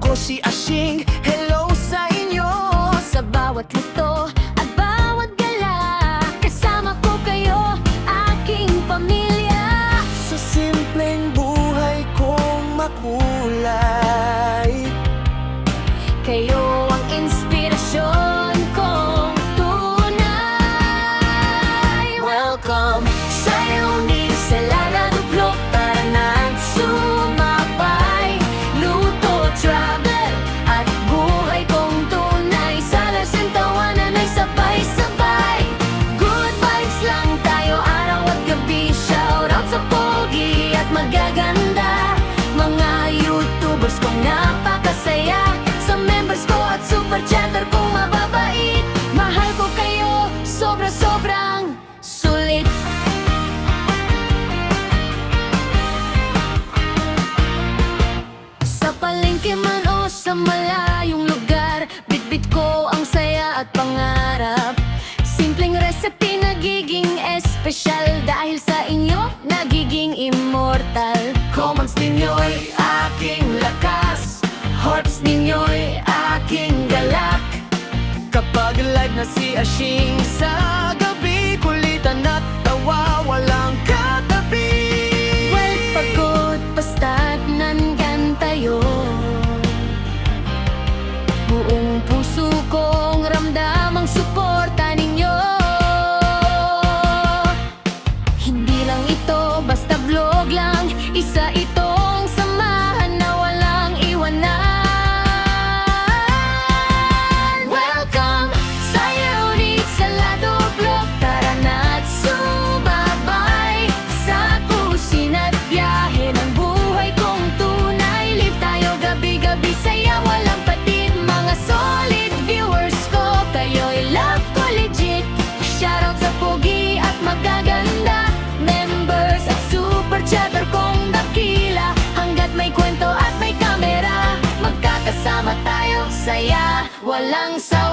Ako si Ashing, hello sa inyo. Sa bawat luto at bawat gala, kasama ko kayo, aking pamilya. Sa simpleng buhay kong makulay, Kayo ang inspirasyon kong tunay. Welcome sa iyong Salada Duplok, tara na't sumabay. Luto, travel at buhay kong tunay. Salas and tawanan ay sabay-sabay. Good vibes lang tayo araw at gabi. Shoutout sa pogi at magaganda, mga YouTubers kong napakasaya. Sa members ko at super chatter kong mababait. Mahal ko kayo, sobra-sobrang sulit. Sa palengke man o sa malayong lugar, bitbit ko ang saya at pangarap. Simpleng recipe nagiging espesyal, dahil sa inyo nagiging immortal. comments ninyo'y aking lakas, Hearts ninyo'y aking galak. kapag live na si Ashing sa gabi, kulitan at tawa, walang katabi. Well, pagod basta't nandyan tayo. Buong puso kong ramdam ang suporta ninyo. Hindi lang ito basta vlog lang, isa itong samahan na walang iwanan. Welcome sa unique Salado Vlog, tara na't sumabay sa kusina't biyahe ng buhay kong tunay. Live tayo gabi-gabi, saya walang patid. Mga solid viewers ko, kayo'y love ko legit. Shoutout sa pogi at magaganda, members at super chatter kong dakila. Hanggat may kwento at may kamera, magkakasama tayo, saya walang sawa.